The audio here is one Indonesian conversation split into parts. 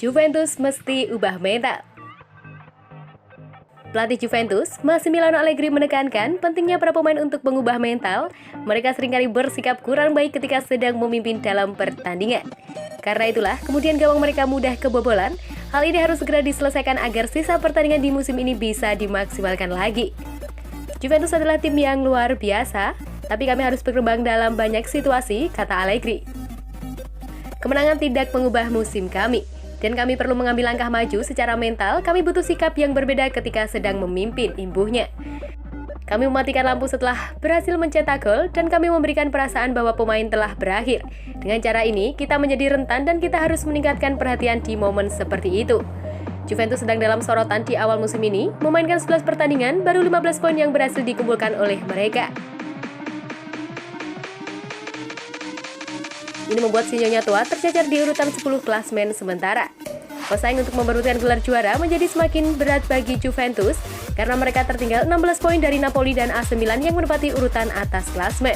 Juventus mesti ubah mental. Pelatih Juventus, Massimiliano Allegri menekankan pentingnya para pemain untuk mengubah mental. Mereka seringkali bersikap kurang baik ketika sedang memimpin dalam pertandingan. Karena itulah, kemudian gawang mereka mudah kebobolan. Hal ini harus segera diselesaikan agar sisa pertandingan di musim ini bisa dimaksimalkan lagi. Juventus adalah tim yang luar biasa, tapi kami harus berkembang dalam banyak situasi, kata Allegri. Kemenangan tidak mengubah musim kami. Dan kami perlu mengambil langkah maju secara mental, kami butuh sikap yang berbeda ketika sedang memimpin, imbuhnya. Kami mematikan lampu setelah berhasil mencetak gol dan kami memberikan perasaan bahwa pemain telah berakhir. Dengan cara ini, kita menjadi rentan dan kita harus meningkatkan perhatian di momen seperti itu. Juventus sedang dalam sorotan di awal musim ini, memainkan 11 pertandingan, baru 15 poin yang berhasil dikumpulkan oleh mereka. Ini membuat si Nyonya tua tercecer di urutan 10 klasmen sementara. Pesaing untuk memperebutkan gelar juara menjadi semakin berat bagi Juventus karena mereka tertinggal 16 poin dari Napoli dan AC Milan yang menempati urutan atas klasmen.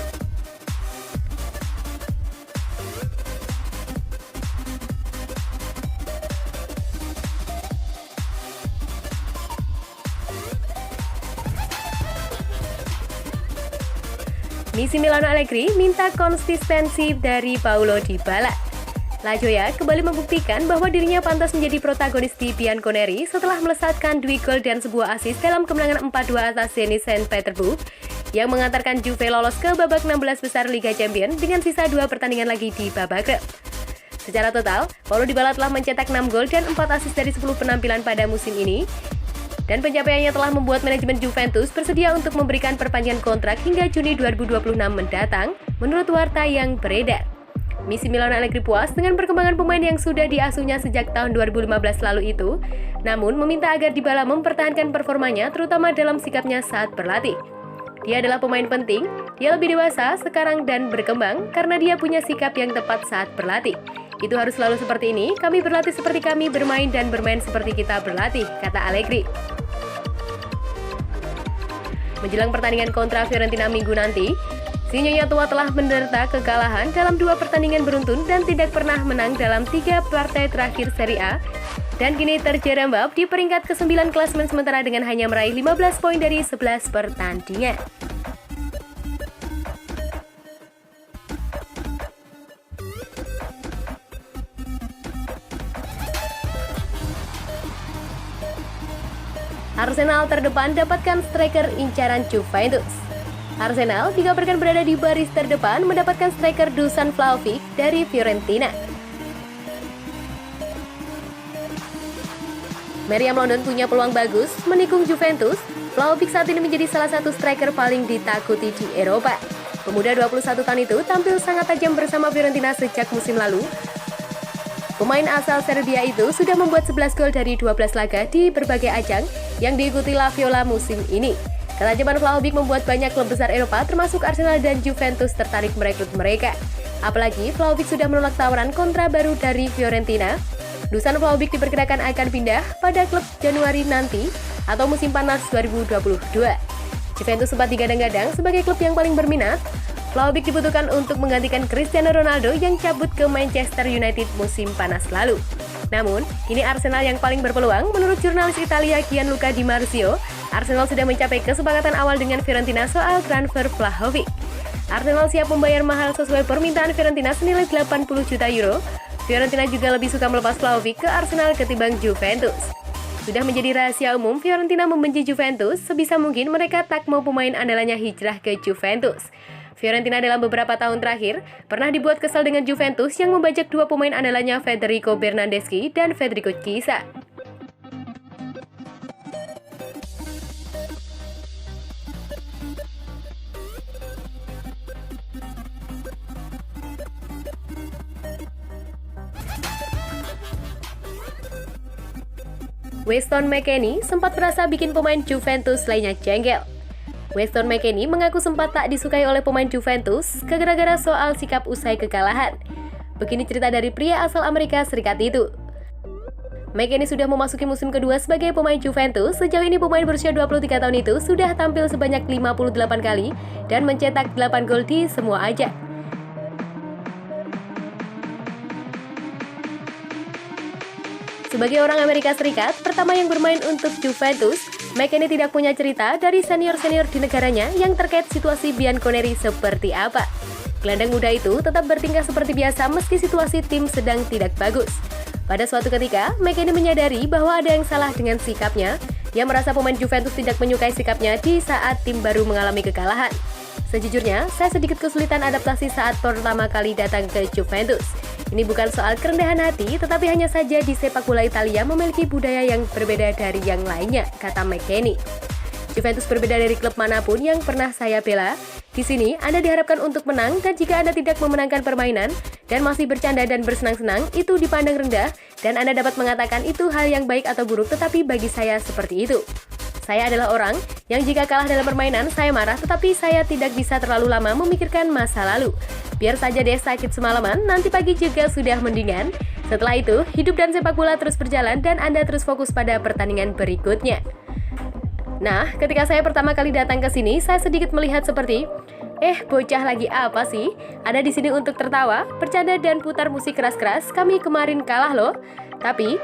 Massimiliano Allegri minta konsistensi dari Paulo Dybala. La Gioia kembali membuktikan bahwa dirinya pantas menjadi protagonis di Bianconeri setelah melesatkan 2 gol dan sebuah assist dalam kemenangan 4-2 atas Zenit Saint Petersburg yang mengantarkan Juve lolos ke babak 16 besar Liga Champions dengan sisa 2 pertandingan lagi di babak grup. Secara total, Paulo Dybala telah mencetak 6 gol dan 4 assist dari 10 penampilan pada musim ini. Dan pencapaiannya telah membuat manajemen Juventus bersedia untuk memberikan perpanjangan kontrak hingga Juni 2026 mendatang, menurut warta yang beredar. Massimiliano Allegri puas dengan perkembangan pemain yang sudah diasuhnya sejak tahun 2015 lalu itu, namun meminta agar Dybala mempertahankan performanya terutama dalam sikapnya saat berlatih. Dia adalah pemain penting, dia lebih dewasa sekarang dan berkembang karena dia punya sikap yang tepat saat berlatih. Itu harus selalu seperti ini, kami berlatih seperti kami bermain dan bermain seperti kita berlatih, kata Allegri. Menjelang pertandingan kontra Fiorentina minggu nanti, si Nyonya tua telah menderita kekalahan dalam 2 pertandingan beruntun dan tidak pernah menang dalam 3 partai terakhir Serie A. Dan kini terjerembab di peringkat ke-9 klasemen sementara dengan hanya meraih 15 poin dari 11 pertandingan. Arsenal terdepan dapatkan striker incaran Juventus. Arsenal dikabarkan berada di baris terdepan mendapatkan striker Dusan Vlahovic dari Fiorentina. Meriam London punya peluang bagus menikung Juventus. Vlahovic saat ini menjadi salah satu striker paling ditakuti di Eropa. Pemuda 21 tahun itu tampil sangat tajam bersama Fiorentina sejak musim lalu. Pemain asal Serbia itu sudah membuat 11 gol dari 12 laga di berbagai ajang yang diikuti La Viola musim ini. Ketajaman Vlahovic membuat banyak klub besar Eropa termasuk Arsenal dan Juventus tertarik merekrut mereka. Apalagi Vlahovic sudah menolak tawaran kontrak baru dari Fiorentina. Dusan Vlahovic diperkirakan akan pindah pada klub Januari nanti atau musim panas 2022. Juventus sempat digadang-gadang sebagai klub yang paling berminat. Vlahovic dibutuhkan untuk menggantikan Cristiano Ronaldo yang cabut ke Manchester United musim panas lalu. Namun, kini Arsenal yang paling berpeluang menurut jurnalis Italia Gianluca Di Marzio. Arsenal sudah mencapai kesepakatan awal dengan Fiorentina soal transfer Vlahovic. Arsenal siap membayar mahal sesuai permintaan Fiorentina senilai 80 juta euro. Fiorentina juga lebih suka melepas Vlahovic ke Arsenal ketimbang Juventus. Sudah menjadi rahasia umum Fiorentina membenci Juventus, sebisa mungkin mereka tak mau pemain andalannya hijrah ke Juventus. Fiorentina dalam beberapa tahun terakhir pernah dibuat kesal dengan Juventus yang membajak 2 pemain andalannya Federico Bernardeschi dan Federico Chiesa. Weston McKennie sempat merasa bikin pemain Juventus lainnya jengkel. Weston McKennie mengaku sempat tak disukai oleh pemain Juventus gara-gara soal sikap usai kekalahan. Begini cerita dari pria asal Amerika Serikat itu. McKennie sudah memasuki musim kedua sebagai pemain Juventus. Sejauh ini pemain berusia 23 tahun itu sudah tampil sebanyak 58 kali dan mencetak 8 gol di semua ajang. Sebagai orang Amerika Serikat, pertama yang bermain untuk Juventus, McKennie tidak punya cerita dari senior-senior di negaranya yang terkait situasi Bianconeri seperti apa. Gelandang muda itu tetap bertingkah seperti biasa meski situasi tim sedang tidak bagus. Pada suatu ketika, McKennie menyadari bahwa ada yang salah dengan sikapnya. Dia merasa pemain Juventus tidak menyukai sikapnya di saat tim baru mengalami kekalahan. Sejujurnya, saya sedikit kesulitan adaptasi saat pertama kali datang ke Juventus. Ini bukan soal kerendahan hati, tetapi hanya saja di sepak bola Italia memiliki budaya yang berbeda dari yang lainnya, kata McKennie. Juventus berbeda dari klub manapun yang pernah saya bela. Di sini, Anda diharapkan untuk menang, dan jika Anda tidak memenangkan permainan dan masih bercanda dan bersenang-senang, itu dipandang rendah, dan Anda dapat mengatakan itu hal yang baik atau buruk, tetapi bagi saya seperti itu. Saya adalah orang yang jika kalah dalam permainan, saya marah, tetapi saya tidak bisa terlalu lama memikirkan masa lalu. Biar saja deh sakit semalaman, nanti pagi juga sudah mendingan. Setelah itu, hidup dan sepak bola terus berjalan dan Anda terus fokus pada pertandingan berikutnya. Nah, ketika saya pertama kali datang ke sini, saya sedikit melihat seperti, bocah lagi apa sih? Ada di sini untuk tertawa, bercanda dan putar musik keras-keras, kami kemarin kalah loh. Tapi,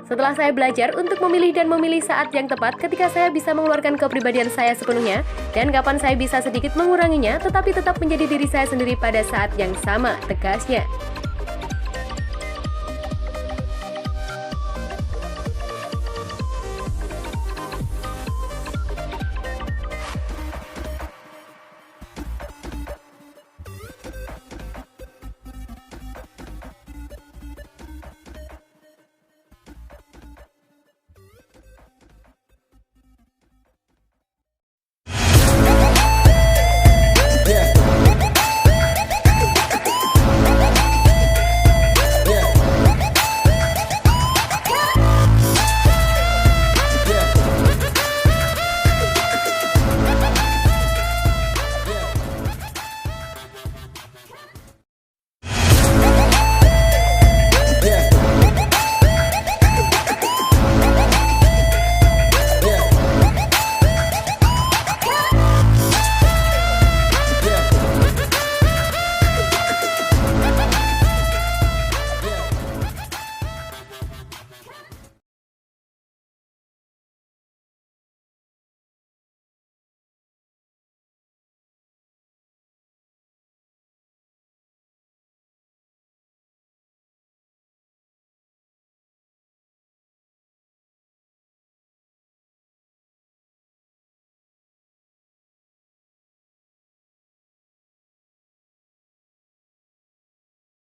setelah saya belajar untuk memilih dan memilih saat yang tepat ketika saya bisa mengeluarkan kepribadian saya sepenuhnya, dan kapan saya bisa sedikit menguranginya, tetapi tetap menjadi diri saya sendiri pada saat yang sama, tegasnya.